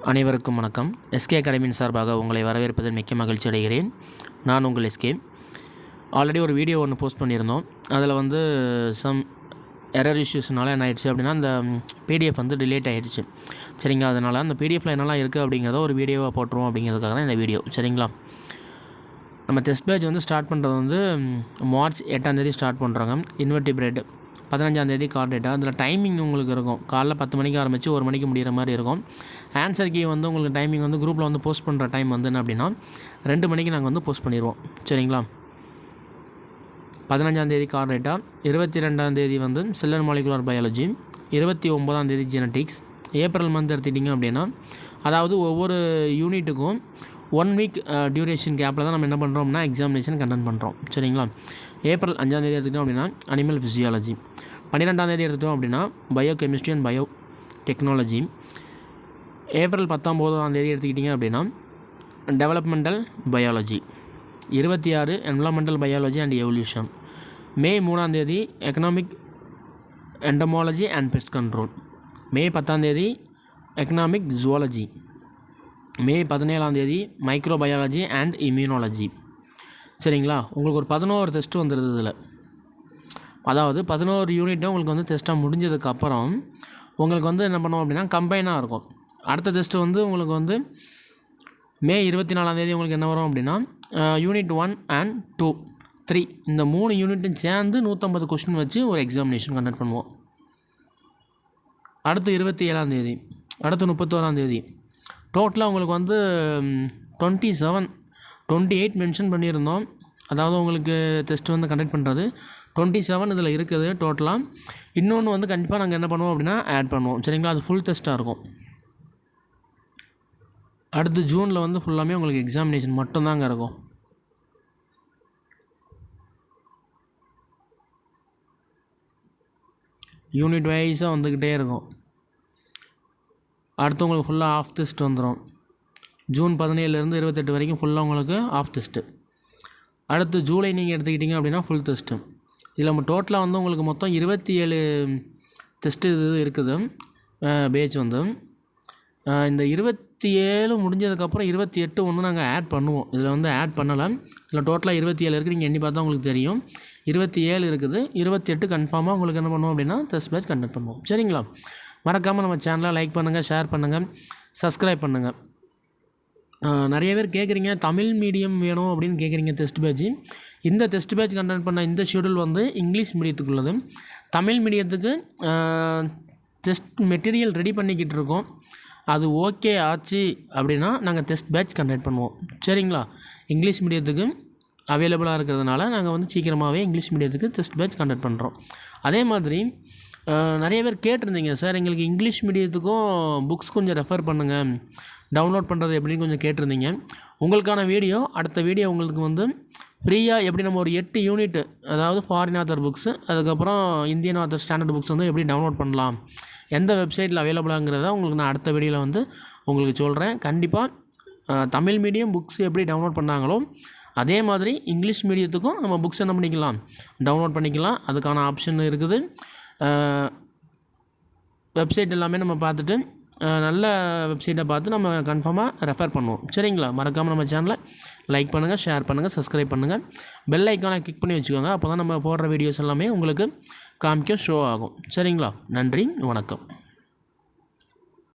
அனைவருக்கும் வணக்கம். எஸ்கே அகாடமியின் சார்பாக உங்களை வரவேற்பதில் மிக்க மகிழ்ச்சி அடைகிறேன். நான் உங்கள் எஸ்கே. ஆல்ரெடி ஒரு வீடியோ ஒன்று போஸ்ட் பண்ணியிருந்தோம். அதில் சம் எரர் இஷ்யூஸ்னால என்ன ஆயிடுச்சு அப்படின்னா, அந்த பிடிஎஃப் டிலேட் ஆகிடுச்சு. சரிங்களா? அதனால் அந்த பிடிஎஃப்பில் என்னெல்லாம் இருக்குது அப்படிங்கிறத ஒரு வீடியோவாக போட்டுருவோம் அப்படிங்கிறதுக்காக தான் இந்த வீடியோ. சரிங்களா? நம்ம டெஸ்ட் பேட்ச் ஸ்டார்ட் பண்ணுறது மார்ச் 8 ஸ்டார்ட் பண்ணுறாங்க. Invertebrate 15 card data. அதில் டைமிங் உங்களுக்கு இருக்கும். காலைல 10 மணிக்கு ஆரம்பித்து 1 மணிக்கு முடிகிற மாதிரி இருக்கும். ஆன்சர் கீ உங்களுக்கு டைமிங் குரூப்பில் போஸ்ட் பண்ணுற டைம் என்ன அப்படின்னா 2 மணிக்கு நாங்கள் போஸ்ட் பண்ணிடுவோம். சரிங்களா? 15 chordata, 22 cell and molecular biology, 29 genetics. April month எடுத்துக்கிட்டிங்க அப்படின்னா, அதாவது ஒவ்வொரு யூனிட்டுக்கும் 1 வீக் டியூரேஷன் கேப்பில் தான் நம்ம என்ன பண்ணுறோம்னா எக்ஸாமினேஷன் கண்டக்ட் பண்ணுறோம். சரிங்களா? ஏப்ரல் 5 எடுத்துக்கிட்டோம் அப்படின்னா அனிமல் ஃபிசியாலஜி, 12 எடுத்துட்டோம் அப்படின்னா bio chemistry and bio technology, April 19 எடுத்துக்கிட்டிங்க அப்படின்னா developmental biology, 26 environmental biology and evolution, May 3 economic entomology and pest control, May 10 economic zoology, May 17 microbiology and immunology. சரிங்களா? உங்களுக்கு ஒரு 11 டெஸ்ட்டு வந்துடுது. இதில் அதாவது 11 யூனிட்டும் உங்களுக்கு டெஸ்ட்டாக முடிஞ்சதுக்கப்புறம் உங்களுக்கு என்ன பண்ணுவோம் அப்படின்னா கம்பைனாக இருக்கும். அடுத்த டெஸ்ட்டு உங்களுக்கு மே 24 உங்களுக்கு என்ன வரும் அப்படின்னா யூனிட் 1 and 2, 3 இந்த 3 யூனிட்டும் சேர்ந்து 150 கொஸ்டின் வச்சு ஒரு எக்ஸாமினேஷன் கண்டக்ட் பண்ணுவோம். அடுத்து 27 அடுத்து 31 டோட்டலாக உங்களுக்கு 28 மென்ஷன் பண்ணியிருந்தோம். அதாவது உங்களுக்கு டெஸ்ட் கண்டக்ட் பண்ணுறது 27 இதில் இருக்குது டோட்டலாக. இன்னொன்று கண்டிப்பாக நாங்கள் என்ன பண்ணுவோம் அப்படின்னா ஆட் பண்ணுவோம். சரிங்களா? அது ஃபுல் டெஸ்ட்டாக இருக்கும். அடுத்து ஜூனில் ஃபுல்லாமே உங்களுக்கு எக்ஸாமினேஷன் மட்டும்தாங்க இருக்கும். யூனிட் வைஸாக வந்துக்கிட்டே இருக்கும். அடுத்து உங்களுக்கு ஃபுல்லாக ஆஃப் டெஸ்ட் வந்துடும். ஜூன் 17 28 வரைக்கும் ஃபுல்லாக உங்களுக்கு ஆஃப் டெஸ்ட்டு. அடுத்து ஜூலை நீங்கள் எடுத்துக்கிட்டிங்க அப்படின்னா ஃபுல் டெஸ்ட்டு. இதில் நம்ம டோட்டலாக உங்களுக்கு மொத்தம் 27 டெஸ்ட்டு இது இருக்குது பேட்ச் இந்த 27 முடிஞ்சதுக்கப்புறம் 28 நாங்கள் ஆட் பண்ணுவோம். இதில் ஆட் பண்ணலாம். இதில் டோட்டலாக 27 இருக்குது. நீங்கள் எண்ணி பார்த்தா உங்களுக்கு தெரியும். 27 இருக்குது. 28 கன்ஃபார்மாக உங்களுக்கு என்ன பண்ணுவோம் அப்படின்னா டெஸ்ட் பேட்ச் கண்டக்ட் பண்ணுவோம். சரிங்களா? மறக்காமல் நம்ம சேனலை லைக் பண்ணுங்கள், ஷேர் பண்ணுங்கள், சப்ஸ்கிரைப் பண்ணுங்கள். நிறைய பேர் கேட்குறீங்க தமிழ் மீடியம் வேணும் அப்படின்னு கேட்குறீங்க டெஸ்ட் பேட்ச். இந்த டெஸ்ட் பேட்ச் கண்டக்ட் பண்ண இந்த ஷெடியூல் இங்கிலீஷ் மீடியத்துக்குள்ளது. தமிழ் மீடியத்துக்கு டெஸ்ட் மெட்டீரியல் ரெடி பண்ணிக்கிட்டு இருக்கோம். அது ஓகே ஆச்சு அப்படின்னா நாங்கள் டெஸ்ட் பேட்ச் கண்டக்ட் பண்ணுவோம். சரிங்களா? இங்கிலீஷ் மீடியத்துக்கு அவைலபிளாக இருக்கிறதுனால நாங்கள் சீக்கிரமாகவே இங்கிலீஷ் மீடியத்துக்கு டெஸ்ட் பேட்ச் கண்டக்ட் பண்ணுறோம். அதே மாதிரி நிறைய பேர் கேட்டிருந்தீங்க, சார் எங்களுக்கு இங்கிலீஷ் மீடியத்துக்கும் புக்ஸ் கொஞ்சம் ரெஃபர் பண்ணுங்கள், டவுன்லோட் பண்ணுறது எப்படின்னு கொஞ்சம் கேட்டிருந்தீங்க. உங்களுக்கான வீடியோ அடுத்த வீடியோ உங்களுக்கு ஃப்ரீயாக எப்படி நம்ம ஒரு 8 யூனிட், அதாவது ஃபாரின் ஆத்தர் புக்ஸு, அதுக்கப்புறம் இந்தியன் ஆத்தர் ஸ்டாண்டர்ட் புக்ஸ் எப்படி டவுன்லோட் பண்ணலாம், எந்த வெப்சைட்டில் அவைலபிளாங்கிறத உங்களுக்கு நான் அடுத்த வீடியோவில் உங்களுக்கு சொல்கிறேன். கண்டிப்பாக தமிழ் மீடியம் புக்ஸ் எப்படி டவுன்லோட் பண்ணாங்களோ அதே மாதிரி இங்கிலீஷ் மீடியத்துக்கும் நம்ம புக்ஸ் என்ன பண்ணிக்கலாம், டவுன்லோட் பண்ணிக்கலாம். அதுக்கான ஆப்ஷன் இருக்குது. வெப்சைட் எல்லாமே நம்ம பார்த்துட்டு நல்ல வெப்சைட்டை பார்த்து நம்ம கன்ஃபார்மாக ரெஃபர் பண்ணுவோம். சரிங்களா? மறக்காமல் நம்ம சேனலை லைக் பண்ணுங்கள், ஷேர் பண்ணுங்கள், சப்ஸ்கிரைப் பண்ணுங்கள். பெல் ஐக்கானை கிளிக் பண்ணி வச்சுக்கோங்க. அப்போ தான் நம்ம போடுற வீடியோஸ் எல்லாமே உங்களுக்கு காமிக்க ஷோ ஆகும். சரிங்களா? நன்றி, வணக்கம்.